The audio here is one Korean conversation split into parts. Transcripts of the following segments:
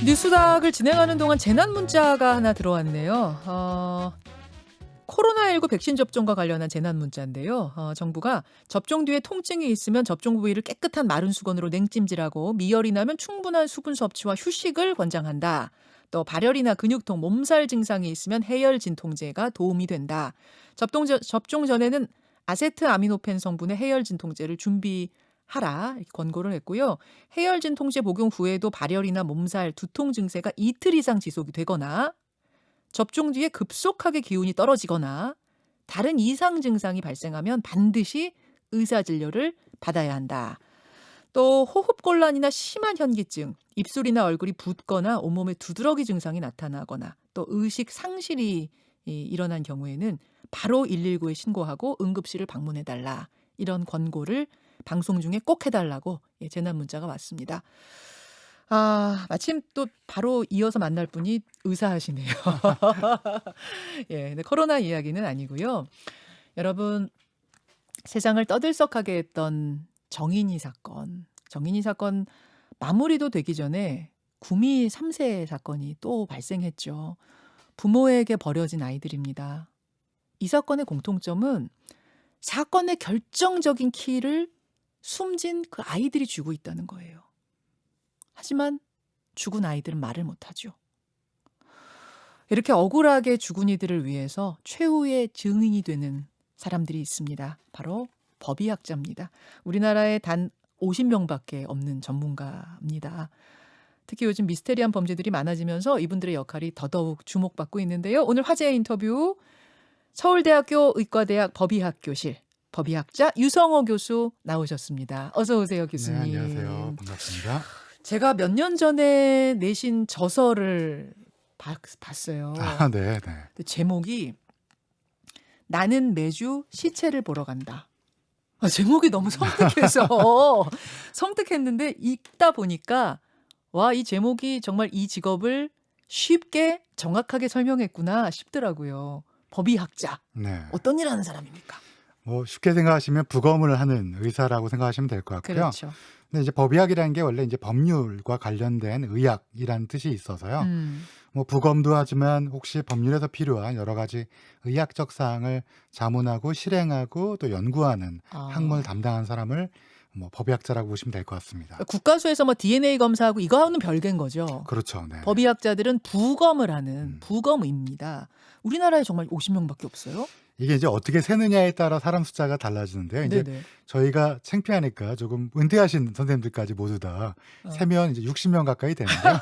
뉴스닥을 진행하는 동안 재난 문자가 하나 들어왔네요. 코로나19 백신 접종과 관련한 재난 문자인데요. 정부가 접종 뒤에 통증이 있으면 접종 부위를 깨끗한 마른 수건으로 냉찜질하고 미열이 나면 충분한 수분 섭취와 휴식을 권장한다. 또 발열이나 근육통, 몸살 증상이 있으면 해열 진통제가 도움이 된다. 접종 전에는 아세트아미노펜 성분의 해열 진통제를 준비하라 이렇게 권고를 했고요. 해열 진통제 복용 후에도 발열이나 몸살, 두통 증세가 이틀 이상 지속이 되거나 접종 뒤에 급속하게 기운이 떨어지거나 다른 이상 증상이 발생하면 반드시 의사진료를 받아야 한다. 또 호흡곤란이나 심한 현기증, 입술이나 얼굴이 붓거나 온몸에 두드러기 증상이 나타나거나 또 의식 상실이 일어난 경우에는 바로 119에 신고하고 응급실을 방문해달라. 이런 권고를 방송 중에 꼭 해달라고 재난 문자가 왔습니다. 마침 또 바로 이어서 만날 분이 의사하시네요. 근데 코로나 이야기는 아니고요. 여러분, 세상을 떠들썩하게 했던 정인이 사건 마무리도 되기 전에 구미 3세 사건이 또 발생했죠. 부모에게 버려진 아이들입니다. 이 사건의 공통점은 사건의 결정적인 키를 숨진 그 아이들이 쥐고 있다는 거예요. 하지만 죽은 아이들은 말을 못하죠. 이렇게 억울하게 죽은 이들을 위해서 최후의 증인이 되는 사람들이 있습니다. 바로 법의학자입니다. 우리나라에 단 50명밖에 없는 전문가입니다. 특히 요즘 미스테리한 범죄들이 많아지면서 이분들의 역할이 더더욱 주목받고 있는데요. 오늘 화제의 인터뷰 서울대학교 의과대학 법의학교실 법의학자 유성호 교수 나오셨습니다. 어서 오세요, 교수님. 네, 안녕하세요. 반갑습니다. 제가 몇 년 전에 내신 저서를 봤어요. 네. 근데 제목이 나는 매주 시체를 보러 간다. 제목이 너무 섬뜩해서 섬뜩했는데 읽다 보니까 와, 이 제목이 정말 이 직업을 쉽게 정확하게 설명했구나 싶더라고요. 법의학자. 네. 어떤 일 하는 사람입니까? 뭐 쉽게 생각하시면 부검을 하는 의사라고 생각하시면 될 것 같고요. 그렇죠. 근데 이제 법의학이라는 게 원래 이제 법률과 관련된 의학이라는 뜻이 있어서요. 뭐 부검도 하지만 혹시 법률에서 필요한 여러 가지 의학적 사항을 자문하고 실행하고 또 연구하는 학문을 담당한 사람을 뭐 법의학자라고 보시면 될 것 같습니다. 국가수에서 뭐 DNA 검사하고 이거하고는 별개인 거죠. 그렇죠. 네. 법의학자들은 부검을 하는 부검의입니다. 우리나라에 정말 50명밖에 없어요? 이게 이제 어떻게 세느냐에 따라 사람 숫자가 달라지는데요. 이제 네네. 저희가 창피하니까 조금 은퇴하신 선생님들까지 모두 다 세면 이제 60명 가까이 되는데요.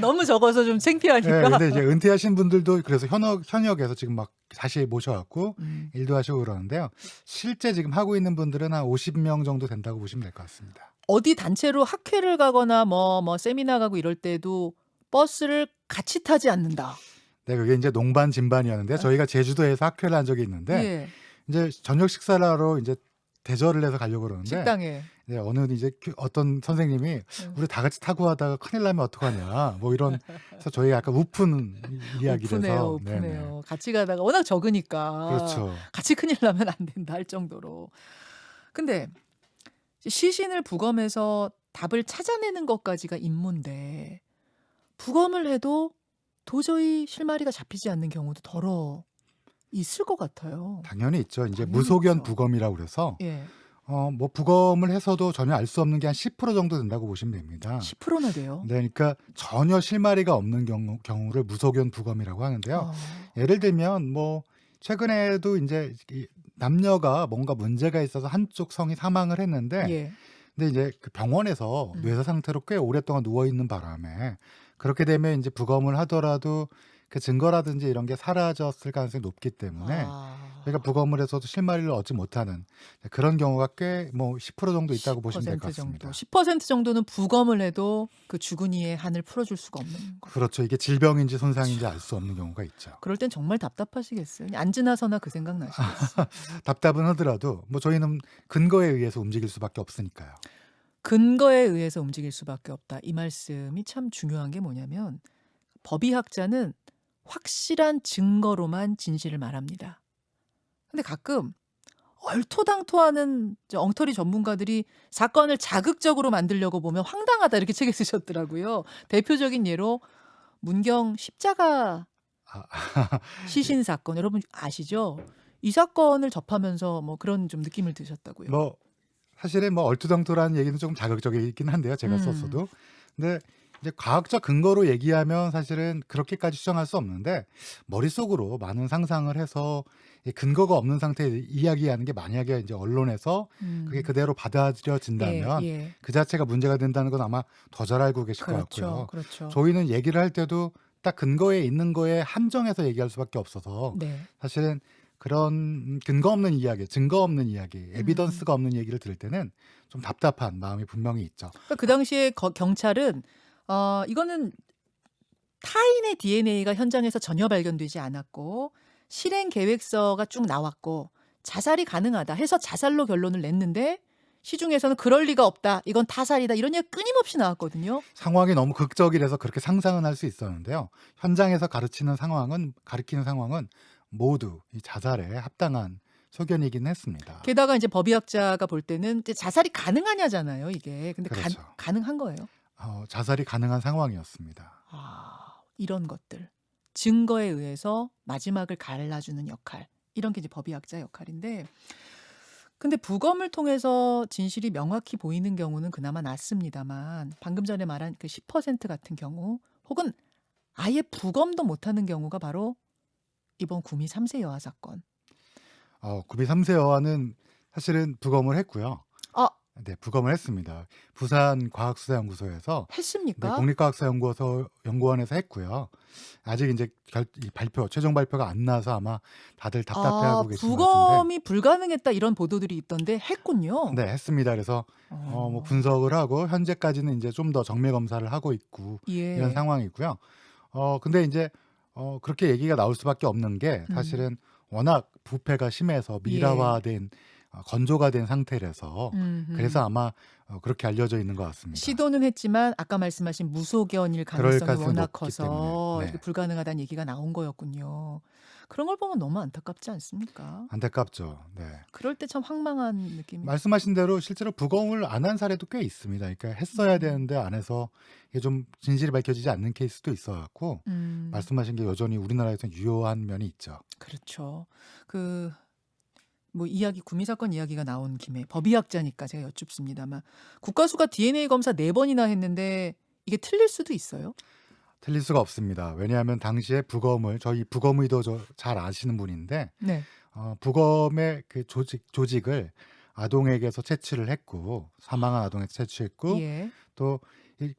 너무 적어서 좀 네, 창피하니까. 근데 이제 은퇴하신 분들도 그래서 현역에서 지금 막 다시 모셔갖고 일도 하시고 그러는데요. 실제 지금 하고 있는 분들은 한 50명 정도 된다고 보시면 될 것 같습니다. 어디 단체로 학회를 가거나 뭐 세미나 가고 이럴 때도 버스를 같이 타지 않는다. 네, 그게 이제 농반 진반이었는데 저희가 제주도에서 학회를 한 적이 있는데 예. 이제 저녁 식사를 하러 이제 대절을 해서 가려고 그러는데 식당에. 네, 어느 이제 어떤 선생님이 우리 다 같이 타고 가다가 큰일 나면 어떡하냐 뭐 이런 그래서 저희가 약간 우픈 이야기라서 오프네요. 같이 가다가 워낙 적으니까. 그렇죠. 같이 큰일 나면 안 된다 할 정도로. 근데 시신을 부검해서 답을 찾아내는 것까지가 임무인데 부검을 해도 도저히 실마리가 잡히지 않는 경우도 더러 있을 것 같아요. 당연히 있죠. 이제 당연히 무소견 있죠. 부검이라고 그래서 예. 뭐 부검을 해서도 전혀 알 수 없는 게 한 10% 정도 된다고 보시면 됩니다. 10%나 돼요. 네, 그러니까 전혀 실마리가 없는 경우를 무소견 부검이라고 하는데요. 예를 들면 뭐 최근에도 이제 남녀가 뭔가 문제가 있어서 한쪽 성이 사망을 했는데 예. 근데 이제 그 병원에서 뇌사 상태로 꽤 오랫동안 누워 있는 바람에 그렇게 되면 이제 부검을 하더라도 그 증거라든지 이런 게 사라졌을 가능성이 높기 때문에 저희가 부검을 해서도 실마리를 얻지 못하는 그런 경우가 꽤 뭐 10% 정도 있다고 보시면 될 것 10% 정도. 같습니다. 10% 정도는 부검을 해도 그 죽은 이의 한을 풀어줄 수가 없는 거예요. 그렇죠. 이게 질병인지 손상인지 알 수 없는 경우가 있죠. 그럴 땐 정말 답답하시겠어요. 앉으나 서나 그 생각 나시겠어요. 답답은 하더라도 뭐 저희는 근거에 의해서 움직일 수밖에 없으니까요. 근거에 의해서 움직일 수밖에 없다. 이 말씀이 참 중요한 게 뭐냐면 법의학자는 확실한 증거로만 진실을 말합니다. 근데 가끔 얼토당토하는 엉터리 전문가들이 사건을 자극적으로 만들려고 보면 황당하다 이렇게 책에 쓰셨더라고요. 대표적인 예로 문경 십자가 아 시신 사건 여러분 아시죠? 이 사건을 접하면서 뭐 그런 좀 느낌을 드셨다고요. 뭐 사실은 뭐 얼토당토라는 얘기는 조금 자극적이긴 한데요, 제가 음. 썼어도. 근데 이제 과학적 근거로 얘기하면 사실은 그렇게까지 주장할 수 없는데 머릿속으로 많은 상상을 해서 이 근거가 없는 상태에 이야기하는 게 만약에 이제 언론에서 그게 음. 그대로 예, 받아들여진다면 예. 그 자체가 문제가 된다는 건 아마 더 잘 알고 계실 것 그렇죠, 같고요. 그렇죠. 저희는 얘기를 할 때도 딱 근거에 있는 거에 한정해서 얘기할 수밖에 없어서 네. 사실은 그런 근거 없는 이야기, 증거 없는 이야기, 음. 에비던스가 없는 얘기를 들을 때는 좀 답답한 마음이 분명히 있죠. 그러니까 그 당시에 경찰은 이거는 타인의 DNA가 현장에서 전혀 발견되지 않았고 실행 계획서가 쭉 나왔고 자살이 가능하다 해서 자살로 결론을 냈는데 시중에서는 그럴 리가 없다. 이건 타살이다. 이런 얘기 끊임없이 나왔거든요. 상황이 너무 극적이라서 그렇게 상상은 할 수 있었는데요. 현장에서 가르치는 가리키는 상황은 모두 이 자살에 합당한 소견이긴 했습니다. 게다가 이제 법의학자가 볼 때는 이제 자살이 가능하냐잖아요, 이게. 근데 그렇죠. 가능한 거예요. 자살이 가능한 상황이었습니다. 이런 것들. 증거에 의해서 마지막을 갈라주는 역할. 이런 게 이제 법의학자 역할인데 근데 부검을 통해서 진실이 명확히 보이는 경우는 그나마 낫습니다만 방금 전에 말한 그 10% 같은 경우 혹은 아예 부검도 못하는 경우가 바로 이번 구미 3세 여아 사건. 구미 3세 여아는 사실은 부검을 했고요. 아, 네, 부검을 했습니다. 부산 과학수사연구소에서 네, 했습니까? 국립과학수사연구원에서 했고요. 아직 이제 최종 발표가 안 나서 아마 다들 답답해하고 계신 것 같은데, 부검이 불가능했다 이런 보도들이 있던데 했군요. 네, 했습니다. 그래서 뭐 분석을 하고 현재까지는 이제 좀 더 정밀 검사를 하고 있고 이런 예. 상황이고요. 근데 이제 그렇게 얘기가 나올 수밖에 없는 게 사실은 워낙 부패가 심해서 예. 미라화된 건조가 된 상태라서 음흠. 그래서 아마 그렇게 알려져 있는 것 같습니다. 시도는 했지만 아까 말씀하신 무소견일 그럴 가능성이 가능성이 워낙 높기 커서 때문에. 이렇게 네. 불가능하다는 얘기가 나온 거였군요. 그런 걸 보면 너무 안타깝지 않습니까? 안타깝죠. 네. 그럴 때 참 황망한 느낌이. 말씀하신 대로 실제로 부검을 안 한 사례도 꽤 있습니다. 그러니까 했어야 되는데 안 해서 이게 좀 진실이 밝혀지지 않는 케이스도 있어 갖고 말씀하신 게 여전히 우리나라에서는 유효한 면이 있죠. 그렇죠. 뭐 구미 사건 이야기가 나온 김에 법의학자니까 제가 여쭙습니다만 국가수가 DNA 검사 4번이나 했는데 이게 틀릴 수도 있어요? 틀릴 수가 없습니다. 왜냐하면 당시에 저희 부검의도 잘 아시는 분인데 네. 부검의 그 조직을 아동에게서 채취를 했고 사망한 아동에서 채취했고 예. 또 이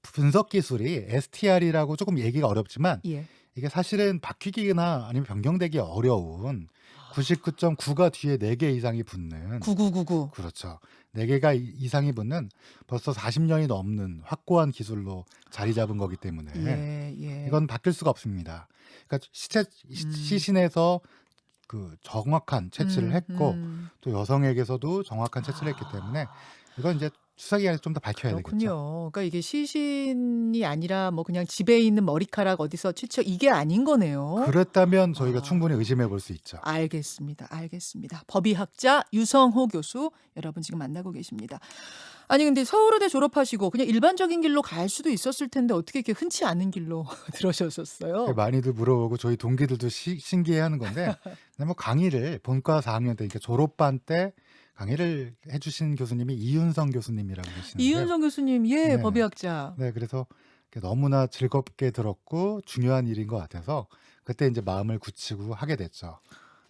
분석 기술이 STR이라고 조금 얘기가 어렵지만 예. 이게 사실은 바뀌기나 아니면 변경되기 어려운 99.9가 뒤에 4개 이상이 붙는 9999. 그렇죠. 4개가 이상이 붙는 벌써 40년이 넘는 확고한 기술로 자리 잡은 거기 때문에 예. 이건 바뀔 수가 없습니다. 그러니까 시신에서 그 정확한 채취를 했고 또 여성에게서도 정확한 채취를 했기 때문에 이건 이제 수사기관에서 좀 더 밝혀야 되겠죠. 그렇군요. 그러니까 이게 시신이 아니라 뭐 그냥 집에 있는 머리카락 어디서 이게 아닌 거네요. 그랬다면 저희가 충분히 의심해 볼 수 있죠. 알겠습니다. 법의학자 유성호 교수 여러분 지금 만나고 계십니다. 아니 근데 서울의대 졸업하시고 그냥 일반적인 길로 갈 수도 있었을 텐데 어떻게 이렇게 흔치 않은 길로 들어서셨어요? 많이들 물어보고 저희 동기들도 신기해하는 건데 근데 뭐 강의를 본과 4학년 때 그러니까 졸업반 때 강의를 해주신 교수님이 이윤성 교수님이라고 계시는데요. 이윤성 교수님, 네. 법의학자. 네, 그래서 너무나 즐겁게 들었고 중요한 일인 것 같아서 그때 이제 마음을 굳히고 하게 됐죠.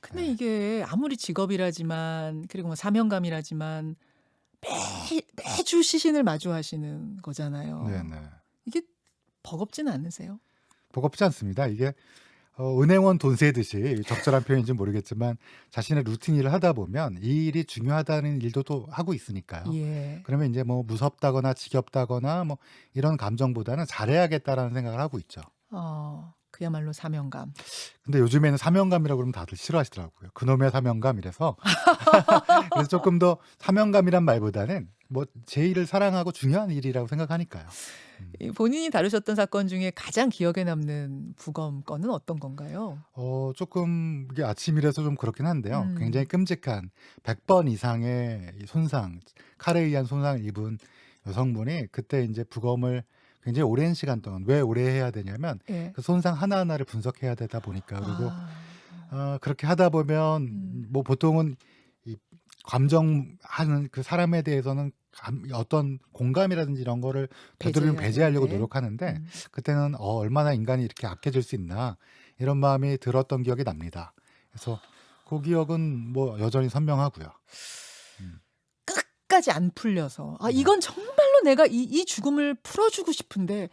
근데 이게 아무리 직업이라지만 그리고 뭐 사명감이라지만 매주 시신을 마주하시는 거잖아요. 네네. 이게 버겁지는 않으세요? 버겁지 않습니다. 이게 은행원 돈 세듯이 적절한 표현인지 모르겠지만 자신의 루틴 일을 하다 보면 이 일이 중요하다는 일도 또 하고 있으니까요. 예. 그러면 이제 뭐 무섭다거나 지겹다거나 뭐 이런 감정보다는 잘해야겠다라는 생각을 하고 있죠. 그야말로 사명감. 근데 요즘에는 사명감이라고 그러면 다들 싫어하시더라고요. 그놈의 사명감 이래서 그래서 조금 더 사명감이란 말보다는 뭐 제 일을 사랑하고 중요한 일이라고 생각하니까요. 이 본인이 다루셨던 사건 중에 가장 기억에 남는 부검 건은 어떤 건가요? 조금 이게 아침이라서 좀 그렇긴 한데요. 굉장히 음. 끔찍한 100번 이상의 이 손상, 칼에 의한 손상을 입은 여성분이 그때 인제 부검을 굉장히 오랜 시간 동안 왜 오래 해야 되냐면 예. 그 손상 하나하나를 분석해야 되다 보니까 그리고 아. 그렇게 하다 보면 음. 뭐 보통은 이 감정하는 그 사람에 대해서는 어떤 공감이라든지 이런 거를 되도록이면 배제해야 배제하려고 되는데. 노력하는데 음. 그때는 '얼마나 인간이 이렇게 악해질 수 있나.' 이런 마음이 들었던 기억이 납니다. 그래서 그 기억은 뭐 여전히 선명하고요. 음. 끝까지 안 풀려서 '아 네. 이건 정말로 내가 이 죽음을 풀어 주고 싶은데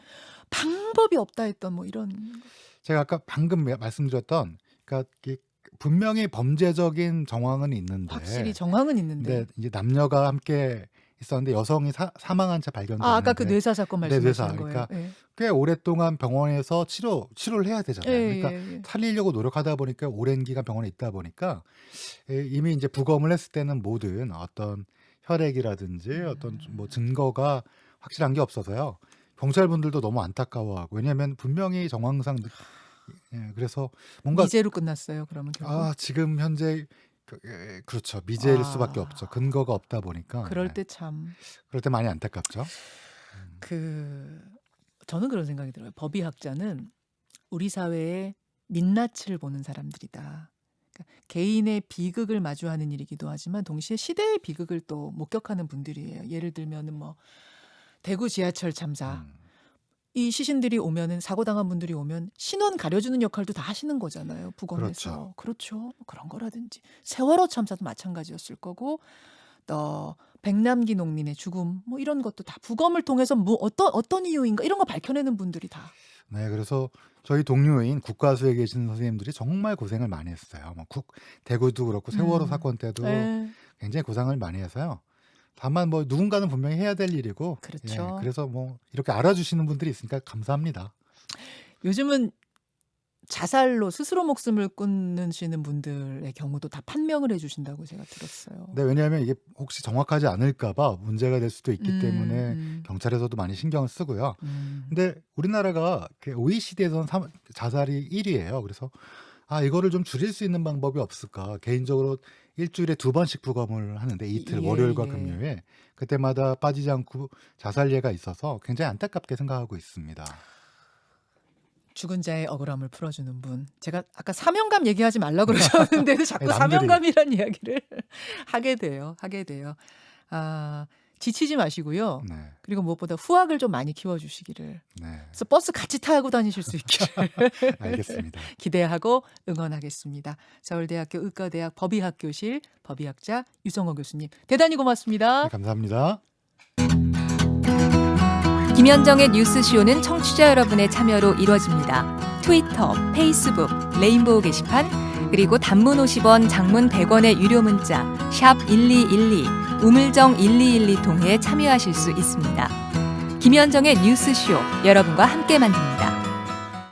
방법이 없다.' 했던 뭐 이런 제가 아까 방금 말씀드렸던 그러니까 이게 분명히 범죄적인 정황은 있는데 확실히 정황은 있는데. 근데 이제 남녀가 함께 있었는데 여성이 사망한 채 아 아까 그 발견됐는데 뇌사 사건 네, 뇌사. 말씀하시는 거예요? 그러니까 예. 꽤 오랫동안 병원에서 치료를 해야 되잖아요. 그러니까 예예예. 살리려고 노력하다 보니까 오랜 기간 병원에 있다 보니까 이미 인제 부검을 했을 때는 모든 어떤 혈액이라든지 어떤 뭐 증거가 확실한 게 없어서요. 경찰분들도 너무 안타까워하고 왜냐하면 분명히 정황상 그래서 뭔가 미제로 끝났어요 그러면 결국? 지금 현재 그렇죠. 미제일 수밖에 없죠. 아. 근거가 없다 보니까. 그럴 네. 때 참 그럴 때 많이 안타깝죠. 그 저는 그런 생각이 들어요. 법의학자는 우리 사회의 민낯을 보는 사람들이다. 그러니까 개인의 비극을 마주하는 일이기도 하지만 동시에 시대의 비극을 또 목격하는 분들이에요. 예를 들면은 뭐 대구 지하철 참사. 음. 이 시신들이 오면은 사고 당한 분들이 오면 신원 가려주는 역할도 다 하시는 거잖아요. 부검에서. 그렇죠. 그런 거라든지 세월호 참사도 마찬가지였을 거고 또 백남기 농민의 죽음 뭐 이런 것도 다 부검을 통해서 뭐 어떤 이유인가 이런 거 밝혀내는 분들이 다. 네. 그래서 저희 동료인 국가수에 계신 선생님들이 정말 고생을 많이 했어요. 뭐 대구도 그렇고 세월호 사건 때도 예. 굉장히 고생을 많이 해서요. 다만 뭐 누군가는 분명히 해야 될 일이고 그렇죠. 그래서 뭐 이렇게 알아주시는 분들이 있으니까 감사합니다. 요즘은 자살로 스스로 목숨을 끊으시는 분들의 경우도 다 판명을 해 주신다고 제가 들었어요. 네. 왜냐하면 이게 혹시 정확하지 않을까 봐 문제가 될 수도 있기 때문에 경찰에서도 많이 신경을 쓰고요. 근데 우리나라가 그 OECD에서는 자살이 1 위예요. 그래서 이거를 좀 줄일 수 있는 방법이 없을까. 개인적으로 일 주일에 2번씩 부검을 하는데 이틀 월요일과 예. 금요일 그때마다 빠지지 않고 자살 예가 있어서 굉장히 안타깝게 생각하고 있습니다. 죽은 자의 억울함을 풀어주는 분. 제가 아까 사명감 얘기하지 말라 그러셨는데도 자꾸 남들이. 사명감이란 이야기를 하게 돼요. 지치지 마시고요. 네. 그리고 무엇보다 후학을 좀 많이 키워주시기를. 네. 그래서 버스 같이 타고 다니실 수 있기를 알겠습니다. 기대하고 응원하겠습니다. 서울대학교 의과대학 법의학교실 법의학자 유성호 교수님 대단히 고맙습니다. 네, 감사합니다. 김현정의 뉴스쇼는 청취자 여러분의 참여로 이루어집니다. 트위터, 페이스북, 레인보우 게시판, 그리고 단문 50원, 장문 100원의 유료 문자 샵 1212, 우물정 1212 통해 참여하실 수 있습니다. 김현정의 뉴스쇼, 여러분과 함께 만듭니다.